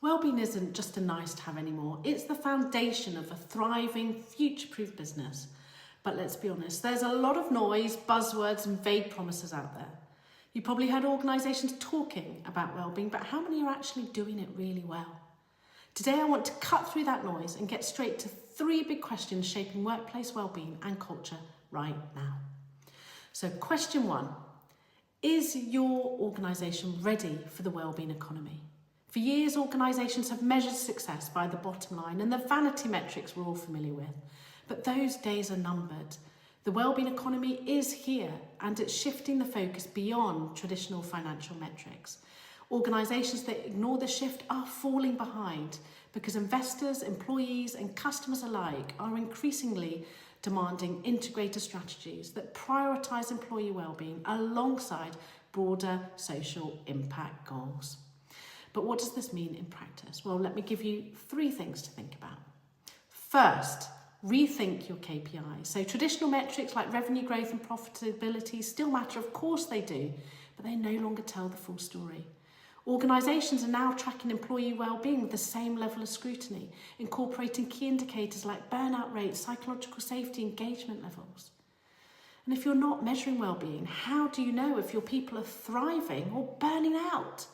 Wellbeing isn't just a nice to have anymore. It's the foundation of a thriving, future-proof business. But let's be honest, there's a lot of noise, buzzwords and vague promises out there. You probably heard organisations talking about wellbeing, but how many are actually doing it really well? Today I want to cut through that noise and get straight to 3 big questions shaping workplace wellbeing and culture right now. So question 1, is your organisation ready for the wellbeing economy? For years, organisations have measured success by the bottom line and the vanity metrics we're all familiar with. But those days are numbered. The wellbeing economy is here and it's shifting the focus beyond traditional financial metrics. Organisations that ignore the shift are falling behind because investors, employees and customers alike are increasingly demanding integrated strategies that prioritise employee wellbeing alongside broader social impact goals. But what does this mean in practice? Well, let me give you 3 things to think about. First, rethink your KPIs. So traditional metrics like revenue growth and profitability still matter, of course they do, but they no longer tell the full story. Organisations are now tracking employee wellbeing with the same level of scrutiny, incorporating key indicators like burnout rates, psychological safety, engagement levels. And if you're not measuring wellbeing, how do you know if your people are thriving or burning out?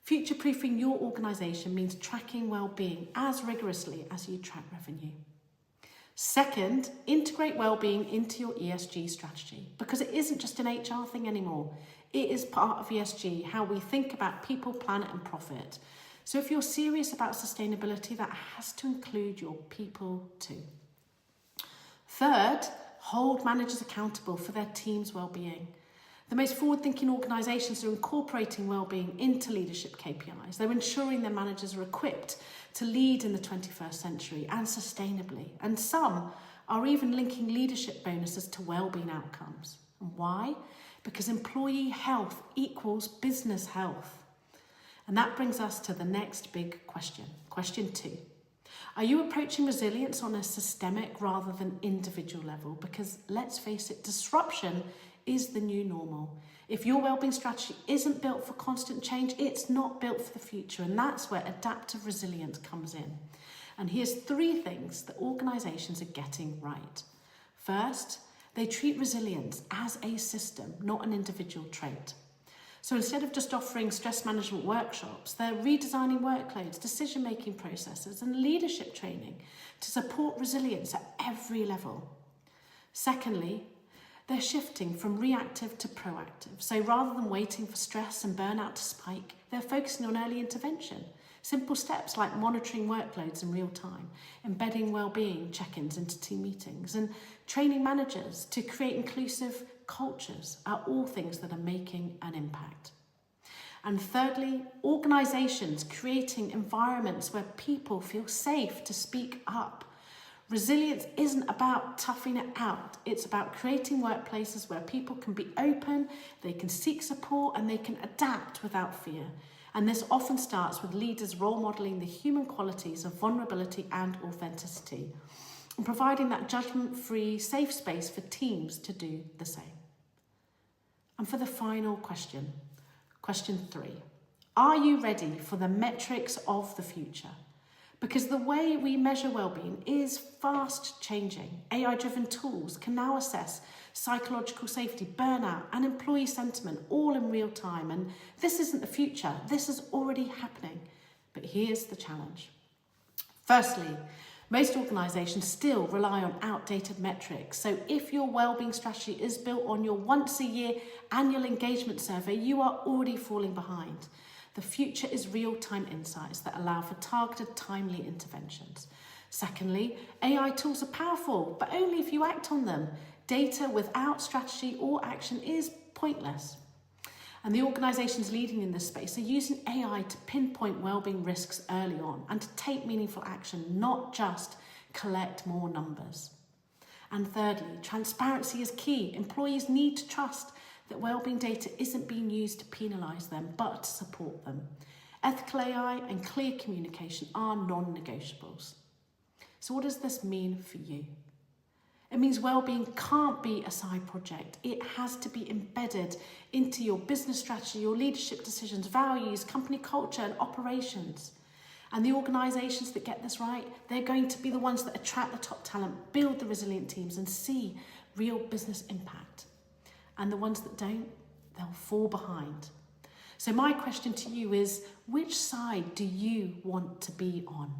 Future-proofing your organisation means tracking wellbeing as rigorously as you track revenue. Second, integrate wellbeing into your ESG strategy because it isn't just an HR thing anymore. It is part of ESG, how we think about people, planet and profit. So if you're serious about sustainability, that has to include your people too. Third, hold managers accountable for their team's wellbeing. The most forward-thinking organisations are incorporating wellbeing into leadership KPIs. They're ensuring their managers are equipped to lead in the 21st century and sustainably. And some are even linking leadership bonuses to wellbeing outcomes. And why? Because employee health equals business health. And that brings us to the next big question. Question 2. Are you approaching resilience on a systemic rather than individual level? Because let's face it, disruption is the new normal. If your wellbeing strategy isn't built for constant change, it's not built for the future. And that's where adaptive resilience comes in. And here's 3 things that organisations are getting right. First, they treat resilience as a system, not an individual trait. So instead of just offering stress management workshops, they're redesigning workloads, decision-making processes and leadership training to support resilience at every level. Secondly, they're shifting from reactive to proactive. So rather than waiting for stress and burnout to spike, they're focusing on early intervention. Simple steps like monitoring workloads in real time, embedding wellbeing check-ins into team meetings, and training managers to create inclusive cultures are all things that are making an impact. And thirdly, organisations creating environments where people feel safe to speak up. Resilience isn't about toughing it out. It's about creating workplaces where people can be open, they can seek support, and they can adapt without fear. And this often starts with leaders role modelling the human qualities of vulnerability and authenticity, and providing that judgment-free, safe space for teams to do the same. And for the final question, question 3. Are you ready for the metrics of the future? Because the way we measure wellbeing is fast changing. AI-driven tools can now assess psychological safety, burnout and employee sentiment all in real time. And this isn't the future, this is already happening. But here's the challenge. Firstly, most organisations still rely on outdated metrics. So if your wellbeing strategy is built on your once a year annual engagement survey, you are already falling behind. The future is real-time insights that allow for targeted, timely interventions. Secondly, AI tools are powerful, but only if you act on them. Data without strategy or action is pointless. And the organisations leading in this space are using AI to pinpoint wellbeing risks early on and to take meaningful action, not just collect more numbers. And thirdly, transparency is key. Employees need to trust that wellbeing data isn't being used to penalise them, but to support them. Ethical AI and clear communication are non-negotiables. So what does this mean for you? It means wellbeing can't be a side project. It has to be embedded into your business strategy, your leadership decisions, values, company culture and operations. And the organisations that get this right, they're going to be the ones that attract the top talent, build the resilient teams and see real business impact. And the ones that don't, they'll fall behind. So my question to you is, which side do you want to be on?